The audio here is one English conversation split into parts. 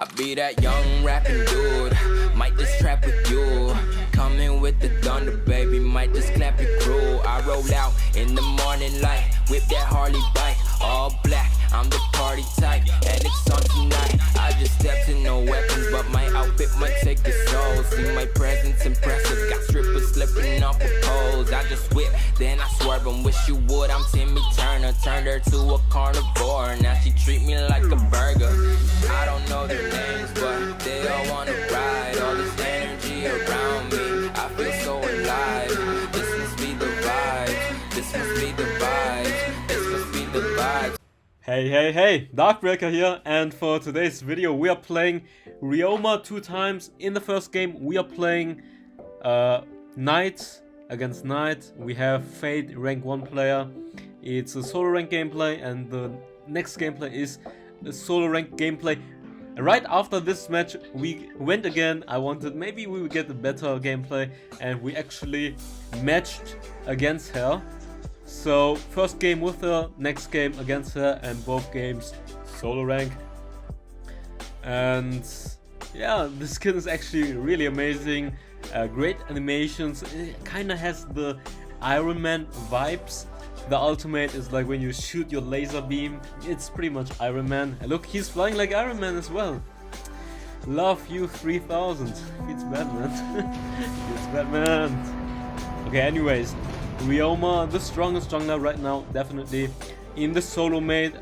I be that young rapping dude, might just trap with you. Coming with the thunder, baby, might just clap your crew. I roll out in the morning light, whip that Harley bike, all black, I'm the party type, and it's on tonight. I just stepped in no weapons, but my outfit might take the soul. See my presence impressive, got strippers slipping off the poles. I just whip, then I swerve and wish you would. I'm Timmy Turner, turned her to a carnivore. Now she treat me like a burger. I don't know their names, but they all wanna ride. All this energy around me, I feel so alive. This must be the vibe, this must be the vibe, this must be the vibe. Hey, darkbreaker here, and for today's video we are playing Ryoma 2 times. In the first game we are playing Knight against Knight. We have Fade, rank 1 player. It's a solo rank gameplay, and the next gameplay is a solo rank gameplay. Right after this match we went again. I wanted maybe we would get a better gameplay, and we actually matched against her. So first game with her, next game against her, and both games solo rank. And yeah, the skin is actually really amazing. Great animations. It kind of has the Iron Man vibes. The ultimate is like when you shoot your laser beam. It's pretty much Iron Man. And look, he's flying like Iron Man as well. Love you 3000. It's Batman. It's Batman. Okay, anyways. Ryoma, the strongest jungler right now, definitely. In the solo mode,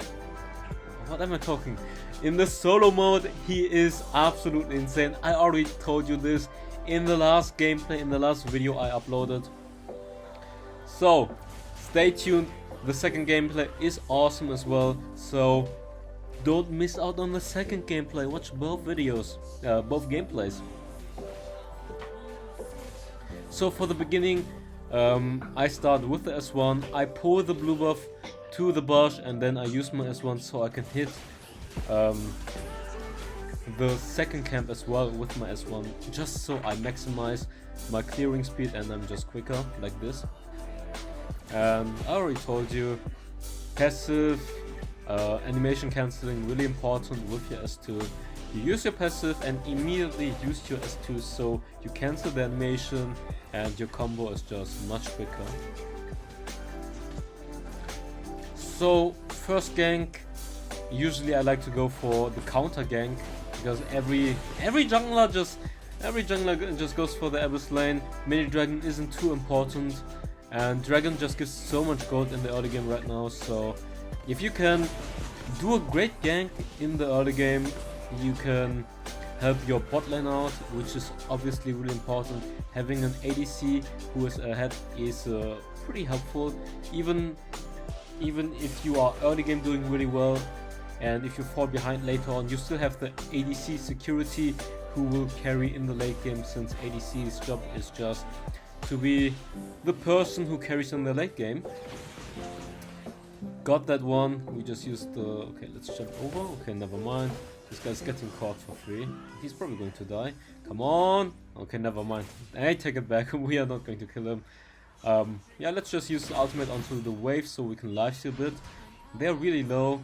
what am I talking? In the solo mode, he is absolutely insane. I already told you this in the last gameplay, in the last video I uploaded. So, stay tuned. The second gameplay is awesome as well. So, don't miss out on the second gameplay. Watch both videos, both gameplays. So for the beginning, I start with the S1, I pull the blue buff to the bush, and then I use my S1 so I can hit the second camp as well with my S1, just so I maximize my clearing speed and I'm just quicker like this. And I already told you, passive animation cancelling, really important with your S2. You use your passive and immediately use your S2 so you cancel the animation and your combo is just much quicker. So first gank, usually I like to go for the counter gank because every jungler just goes for the Abyss lane. Mini Dragon isn't too important, and Dragon just gives so much gold in the early game right now. So if you can do a great gank in the early game, you can help your bot lane out, which is obviously really important. Having an ADC who is ahead is pretty helpful, even if you are early game doing really well, and if you fall behind later on, you still have the ADC security who will carry in the late game, since ADC's job is just to be the person who carries in the late game. Got that one. We just used the... Okay, let's jump over. Okay, never mind. This guy's getting caught for free. He's probably going to die. Come on! Okay, never mind. I take it back. We are not going to kill him. Yeah, let's just use the ultimate onto the wave so we can live steal a bit. They're really low.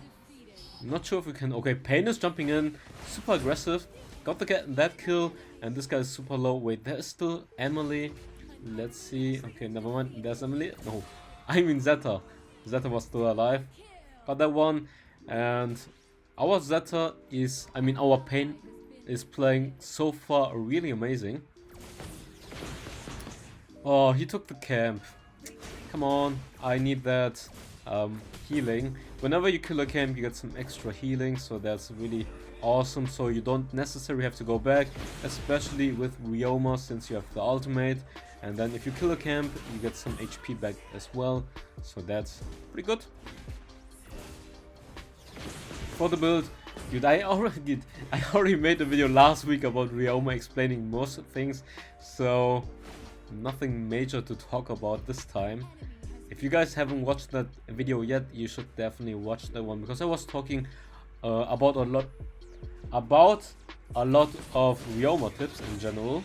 I'm not sure if we can... Okay, Pain is jumping in. Super aggressive. Got that kill. And this guy is super low. Wait, there's still Emily. Let's see. Okay, never mind. There's Emily. No, I mean Zeta. Zeta was still alive. Got that one. And our Zeta is, I mean our Pain is playing so far really amazing. Oh, he took the camp. Come on, I need that healing. Whenever you kill a camp you get some extra healing, so that's really awesome. So you don't necessarily have to go back, especially with Ryoma since you have the ultimate. And then if you kill a camp you get some HP back as well, so that's pretty good. For the build, dude, I already made a video last week about Ryoma explaining most things, so nothing major to talk about this time. If you guys haven't watched that video yet, you should definitely watch that one, because I was talking about a lot of Ryoma tips in general.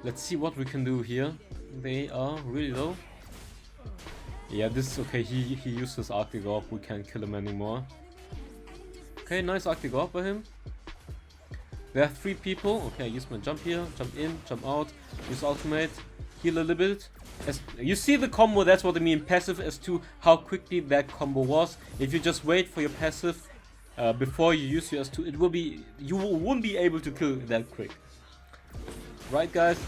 Let's see what we can do here. They are really low. Yeah, this is okay. He used his Arctic Orb. We can't kill him anymore. Okay, nice Arctic Orb by him. There are 3 people. Okay, I use my jump here, jump in, jump out, use ultimate, heal a little bit. As you see the combo, that's what I mean, passive, as to how quickly that combo was. If you just wait for your passive before you use your S2, it will be, you won't be able to kill that quick. Right, guys?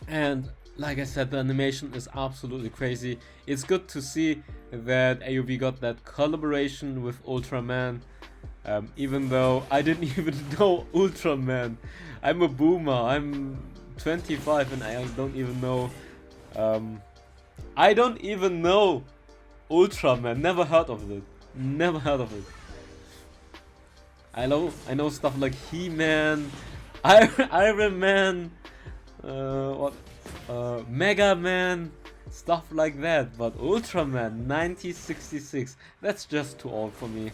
And like I said, the animation is absolutely crazy. It's good to see that AoV got that collaboration with Ultraman. Even though I didn't even know Ultraman. I'm a boomer, I'm 25 and I don't even know Ultraman. Never heard of it. Never heard of it. I know stuff like He-Man, Iron Man, Mega Man, stuff like that, but Ultraman 1966, that's just too old for me.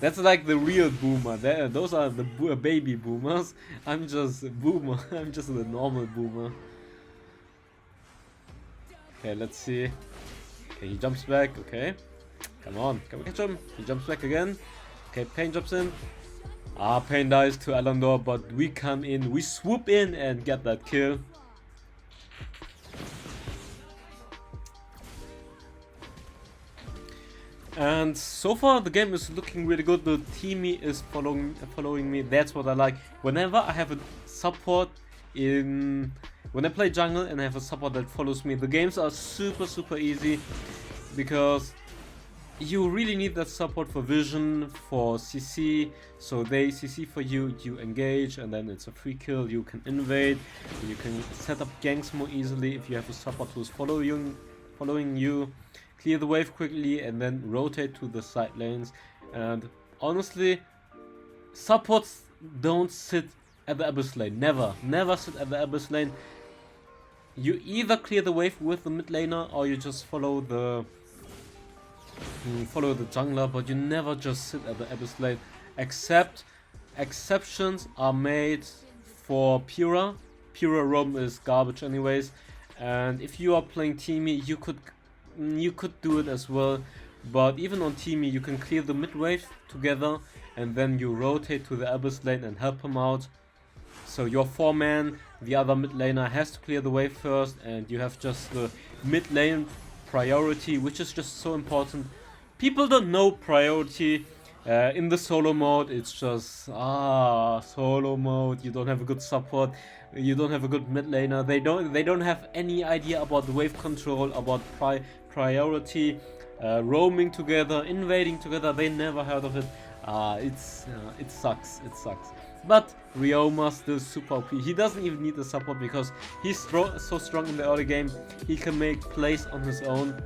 That's like the real boomer. Those are the baby boomers. I'm just a boomer. I'm just the normal boomer. Okay, let's see. Okay, he jumps back. Okay, come on, can we catch him? He jumps back again. Okay, Pain jumps in. Pain dies to Alandor, but we come in, we swoop in and get that kill. And so far the game is looking really good. The teamie is following me. That's what I like. Whenever I have a support when I play jungle and I have a support that follows me, the games are super easy, because you really need that support for vision, for CC. So they CC for you, you engage, and then it's a free kill. You can invade, you can set up ganks more easily if you have a support who's following you. Clear the wave quickly and then rotate to the side lanes. And honestly, supports don't sit at the abyss lane. Never sit at the abyss lane. You either clear the wave with the mid laner, or you just follow the jungler, but you never just sit at the abyss lane. Exceptions are made for Pura. Pura roam is garbage anyways, and if you are playing teamie, you could do it as well. But even on teamie, you can clear the mid wave together and then you rotate to the abyss lane and help him out. So your 4-man, the other mid laner, has to clear the wave first, and you have just the mid lane priority, which is just so important. People don't know priority. In the solo mode, it's just solo mode. You don't have a good support, you don't have a good mid laner. They don't have any idea about the wave control, about priority, roaming together, invading together. They never heard of it. It sucks. But Ryoma still super OP. He doesn't even need the support because he's so strong in the early game. He can make plays on his own.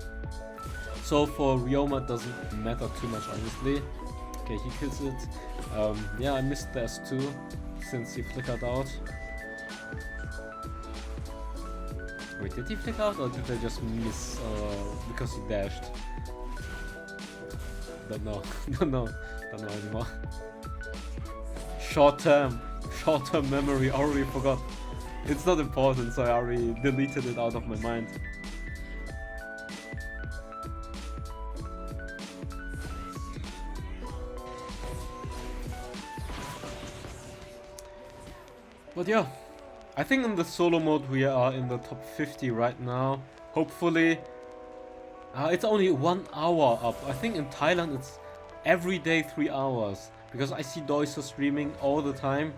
So for Ryoma, it doesn't matter too much, honestly. Okay, he kills it. Yeah, I missed the S2 since he flickered out. Wait, did he flicker out or did I just miss because he dashed? Don't know. Don't know anymore. Short-term memory, already forgot. It's not important, so I already deleted it out of my mind. But yeah, I think in the solo mode we are in the top 50 right now. Hopefully, it's only 1 hour up. I think in Thailand it's every day 3 hours, because I see Doiso streaming all the time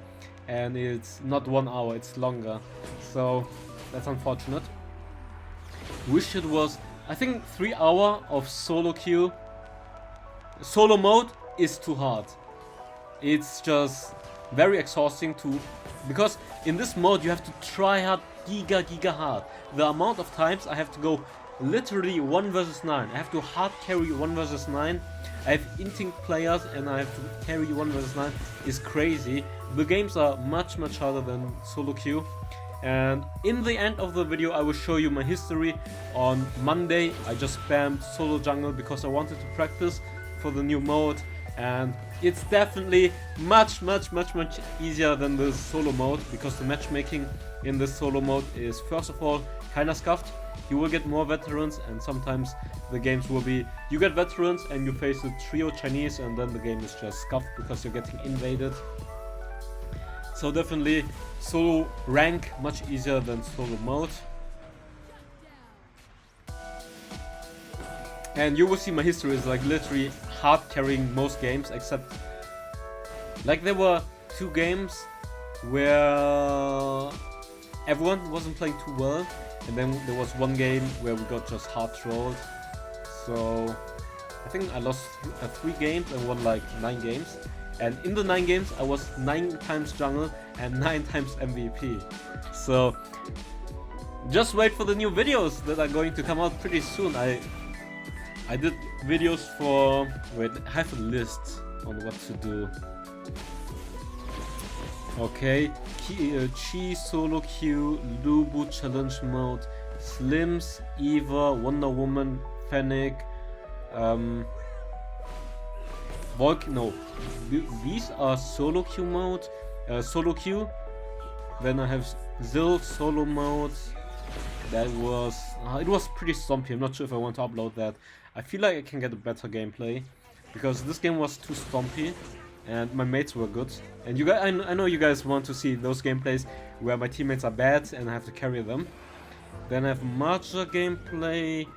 and it's not 1 hour, it's longer. So that's unfortunate. Wish it was, I think 3 hours of solo queue. Solo mode is too hard. It's just very exhausting because in this mode you have to try hard, giga hard. The amount of times I have to go literally 1 versus 9. I have to hard carry 1 versus 9. I have inting players and I have to carry 1 versus 9 is crazy. The games are much harder than solo queue. And in the end of the video I will show you my history. On Monday I just spammed solo jungle because I wanted to practice for the new mode, and it's definitely much easier than the solo mode, because the matchmaking in the solo mode is, first of all, kinda scuffed. You will get more veterans, and sometimes the games will be you get veterans and you face a trio Chinese, and then the game is just scuffed because you're getting invaded. So definitely solo rank much easier than solo mode. And you will see my history is like literally hard carrying most games, except like there were 2 games where everyone wasn't playing too well, and then there was 1 game where we got just hard trolled. So I think I lost 3 games and won like 9 games. And in the 9 games, I was 9 times jungle and 9 times MVP. So just wait for the new videos that are going to come out pretty soon. I did videos for... wait, I have a list on what to do. Okay, Chi solo queue, Lubu challenge mode, Slims, Eva, Wonder Woman, Fennec, no, these are solo queue mode, solo queue. Then I have Zill solo mode. That was it was pretty stumpy. I'm not sure if I want to upload that. I feel like I can get a better gameplay because this game was too stumpy, and my mates were good. And you guys, I know you guys want to see those gameplays where my teammates are bad and I have to carry them. Then I have Marshvll gameplay,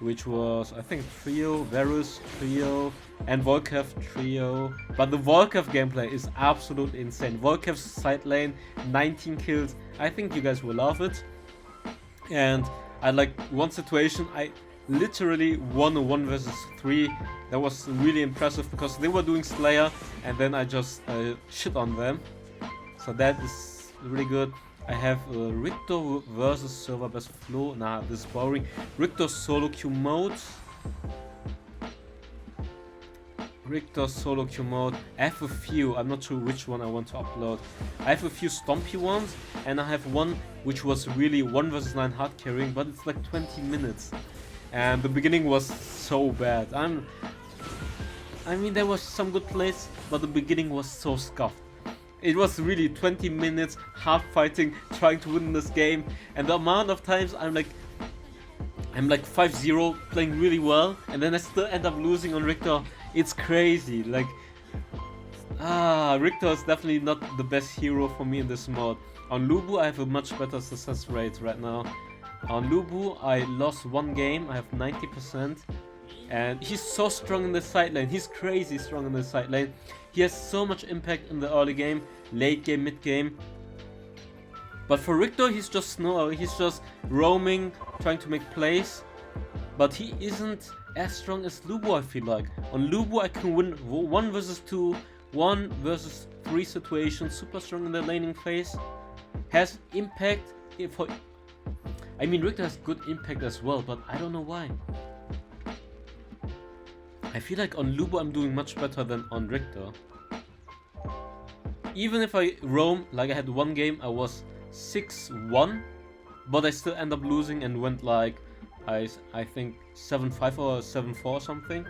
which was I think trio, Varus trio, and Volkev trio. But the Volkev gameplay is absolutely insane. Volkev's side lane, 19 kills. I think you guys will love it. And I like one situation, I literally won a 1 versus 3. That was really impressive because they were doing Slayer and then I just shit on them. So that is really good. I have Richter versus server best flow. Nah, this is boring. Richter solo queue mode. Richter solo queue mode. I have a few, I'm not sure which one I want to upload. I have a few stompy ones, and I have one which was really 1 versus 9 hard carrying, but it's like 20 minutes. And the beginning was so bad. I mean, there was some good plays, but the beginning was so scuffed. It was really 20 minutes hard fighting, trying to win this game, and the amount of times I'm like 5-0 playing really well, and then I still end up losing on Richter. It's crazy. Like, Richter is definitely not the best hero for me in this mode. On Lubu I have a much better success rate right now. On Lubu I lost 1 game, I have 90%. And he's so strong in the side lane. He's crazy strong in the side lane. He has so much impact in the early game, late game, mid game. But for Richter, he's just roaming, trying to make plays. But he isn't as strong as Lubu, I feel like. On Lubu I can win 1 versus 2, 1 versus 3 situations, super strong in the laning phase. Has impact for... I mean, Richter has good impact as well, but I don't know why. I feel like on Lubu I'm doing much better than on Richter. Even if I roam, like I had 1 game, I was 6-1, but I still end up losing and went like, I think 7-5 or 7-4 or something.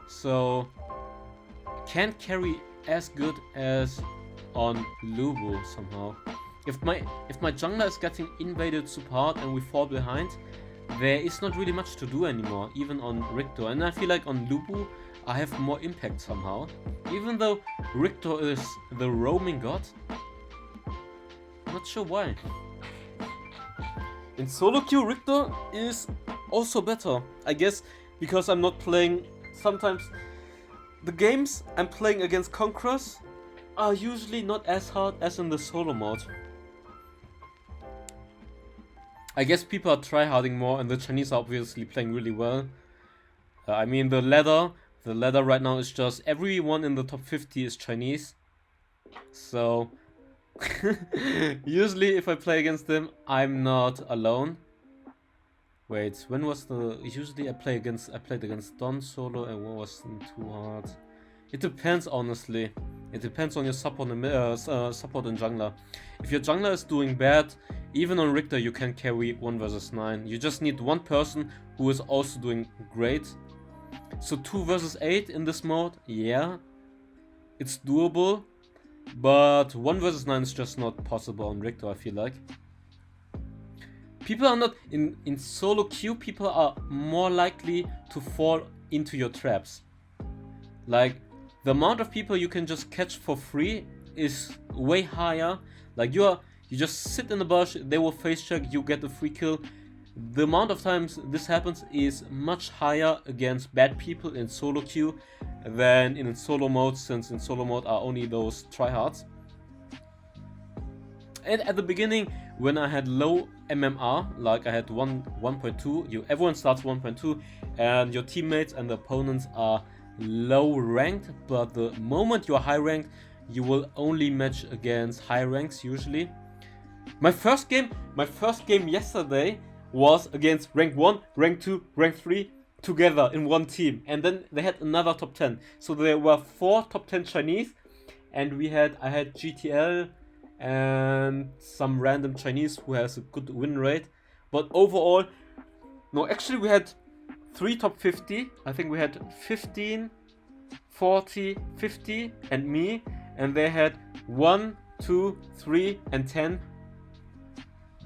So, can't carry as good as on Lubu somehow. If my jungler is getting invaded super hard and we fall behind, there is not really much to do anymore, even on Richter. And I feel like on Lubu I have more impact somehow. Even though Richter is the roaming god, not sure why. In solo queue, Richter is also better. I guess because I'm not playing... Sometimes the games I'm playing against Conquerors are usually not as hard as in the solo mode. I guess people are tryharding more and the Chinese are obviously playing really well. I mean, the ladder right now is just everyone in the top 50 is Chinese. So usually if I play against them, I'm not alone. Wait, when was the... Usually I played against Don solo and what wasn't too hard. It depends, honestly. It depends on your support and jungler. If your jungler is doing bad, even on Richter you can carry 1 versus 9. You just need 1 person who is also doing great. So 2 versus 8 in this mode, yeah, it's doable. But 1 versus 9 is just not possible on Richter, I feel like. people are not in solo queue. People are more likely to fall into your traps. Like the amount of people you can just catch for free is way higher. Like you just sit in the bush, they will face check, you get the free kill. The amount of times this happens is much higher against bad people in solo queue than in solo mode, since in solo mode are only those tryhards. And at the beginning, when I had low MMR, like I had 1.2, everyone starts 1.2, and your teammates and the opponents are low ranked, but the moment you're high ranked, you will only match against high ranks usually. My first game yesterday was against rank 1, rank 2, rank 3 together in one team, and then they had another top 10. So there were 4 top 10 Chinese, and I had GTL and some random Chinese who has a good win rate. But overall, no, actually we had 3 top 50. I think we had 15, 40, 50 and me, and they had 1, 2, 3 and 10.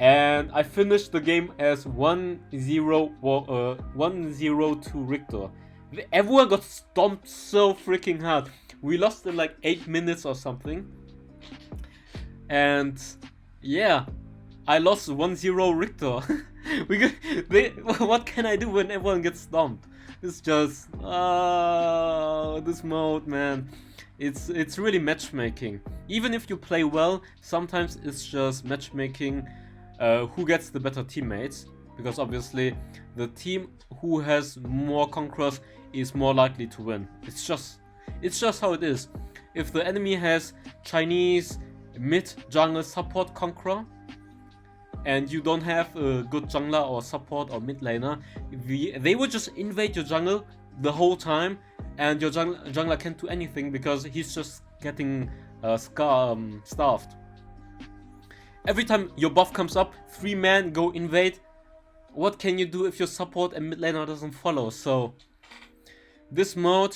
And I finished the game as 1-0 to Richter. Everyone got stomped so freaking hard. We lost in like 8 minutes or something. And yeah, I lost 1-0 Richter. What can I do when everyone gets stomped? It's just this mode, man. It's really matchmaking. Even if you play well, sometimes it's just matchmaking. Who gets the better teammates, because obviously the team who has more conquerors is more likely to win. It's just how it is. If the enemy has Chinese mid jungle support conqueror and you don't have a good jungler or support or mid laner, they will just invade your jungle the whole time, and your jungler can't do anything because he's just getting starved. Every time your buff comes up, 3 men go invade. What can you do if your support and mid laner doesn't follow? So this mode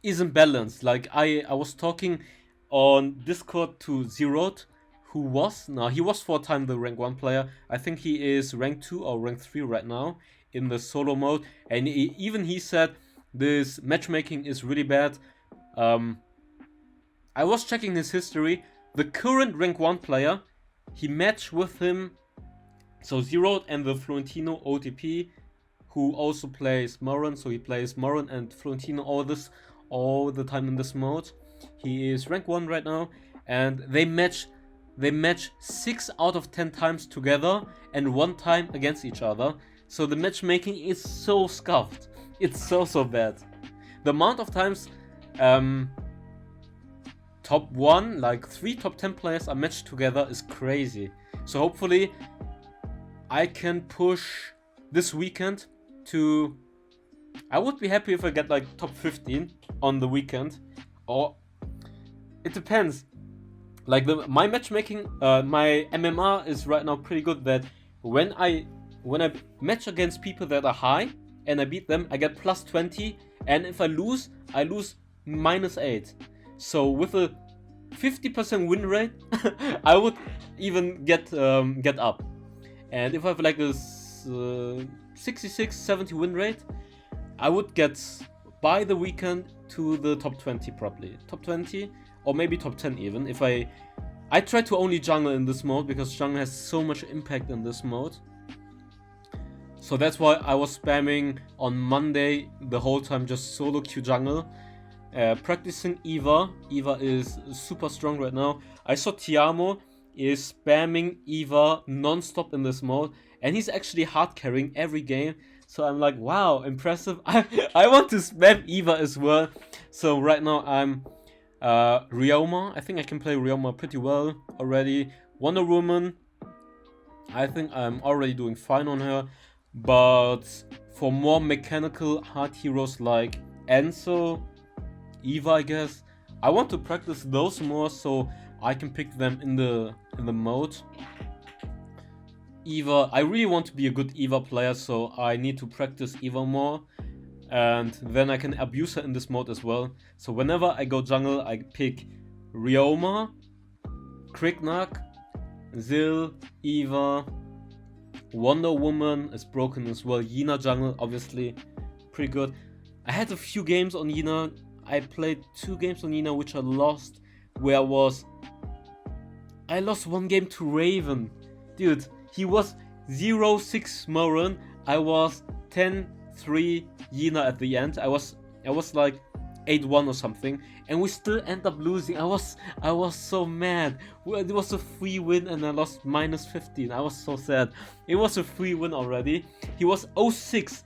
isn't balanced. Like I was talking on Discord to Zeroth, he was 4-time the rank 1 player. I think he is rank 2 or rank 3 right now in the solo mode, and he said this matchmaking is really bad. I was checking his history. The current rank 1 player, he matched with him, so Zeroth and the Florentino OTP, who also plays Moran, so he plays Moran and Florentino all the time in this mode. He is rank 1 right now, and they match 6 out of 10 times together and 1 time against each other. So the matchmaking is so scuffed. It's so bad. The amount of times top 1, like 3 top 10 players are matched together is crazy. So hopefully I can push this weekend to... I would be happy if I get like top 15 on the weekend, or it depends. Like my matchmaking, my MMR is right now pretty good, that when I match against people that are high and I beat them, I get plus 20, and if I lose minus 8. So with a 50% win rate, I would even get up. And if I have like a 66-70 win rate, I would get by the weekend to the top 20 probably. Top 20 or maybe top 10 even. If I try to only jungle in this mode, because jungle has so much impact in this mode. So that's why I was spamming on Monday the whole time, just solo queue jungle. Practicing Eva. Eva is super strong right now. I saw Tiamo is spamming Eva non-stop in this mode, and he's actually hard carrying every game. So I'm like, wow, impressive. I want to spam Eva as well. So right now I'm Ryoma. I think I can play Ryoma pretty well already. Wonder Woman, I think I'm already doing fine on her. But for more mechanical hard heroes like Enzo, Eva, I guess, I want to practice those more so I can pick them in the mode. Eva, I really want to be a good Eva player, so I need to practice Eva more, and then I can abuse her in this mode as well. So whenever I go jungle, I pick Ryoma, Krignak, Zill, Eva, Wonder Woman is broken as well. Yina jungle, obviously, pretty good. I had a few games on Yina. I played 2 games on Yina which I lost, where I lost 1 game to Raven. Dude, he was 0-6 Moran. I was 10-3 Yina at the end. I was like 8-1 or something, and we still end up losing. I was so mad. It was a free win and I lost -15. I was so sad. It was a free win already. He was 0-6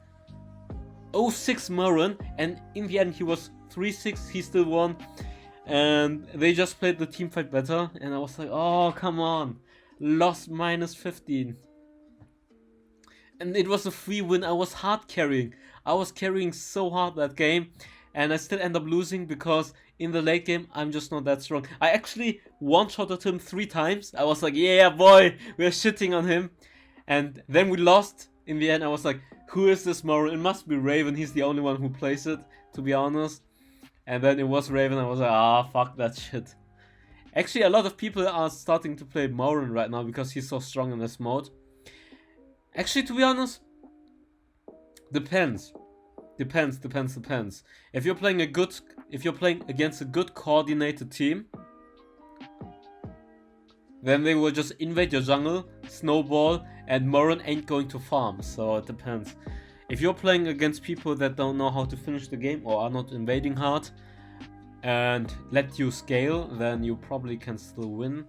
Moran, and in the end he was 3-6. He still won, and they just played the team fight better, and I was like, oh come on, lost -15. And it was a free win. I was hard carrying. I was carrying so hard that game, and I still end up losing because in the late game I'm just not that strong. I actually one-shotted him 3 times. I was like, yeah boy, we're shitting on him. And then we lost in the end. I was like, who is this Moran? It must be Raven. He's the only one who plays it, to be honest. And then it was Raven. I was like, ah, fuck that shit. Actually, a lot of people are starting to play Moran right now because he's so strong in this mode. Actually, to be honest, depends. If you're playing against a good coordinated team, then they will just invade your jungle, snowball, and Moran ain't going to farm, so it depends. If you're playing against people that don't know how to finish the game or are not invading hard and let you scale, then you probably can still win.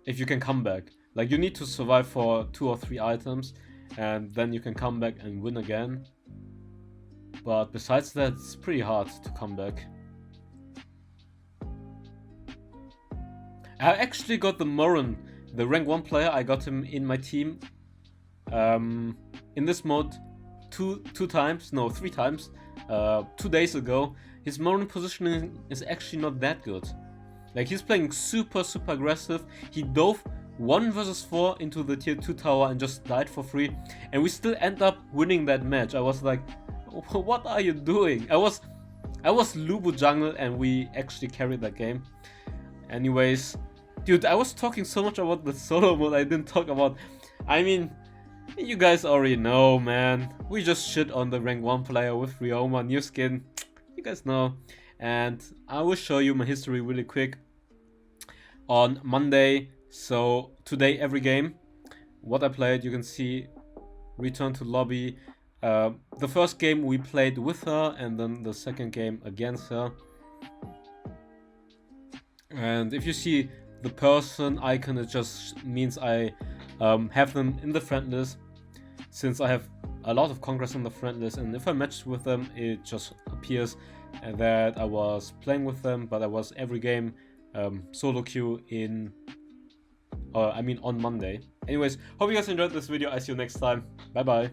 If you can come back. Like, you need to survive for 2 or 3 items, and then you can come back and win again. But besides that, it's pretty hard to come back. I actually got the Moran, the rank 1 player. I got him in my team in this mode 3 times, 2 days ago. His Moran positioning is actually not that good. Like, he's playing super aggressive. He dove 1 versus 4 into the tier 2 tower and just died for free, and we still end up winning that match. I was like, what are you doing? I was Lubu jungle and we actually carried that game. Anyways, dude, I was talking so much about the solo mode I didn't talk about. I mean, you guys already know, man. We just shit on the rank 1 player with Ryoma, new skin. You guys know. And I will show you my history really quick on Monday. So today, every game, what I played, you can see, return to lobby. The first game we played with her, and then the second game against her. And if you see the person icon, it just means I have them in the friend list, since I have a lot of conquerors on the friend list, and if I match with them, it just appears that I was playing with them, but I was every game solo queue on Monday. Anyways, hope you guys enjoyed this video. I see you next time. Bye bye.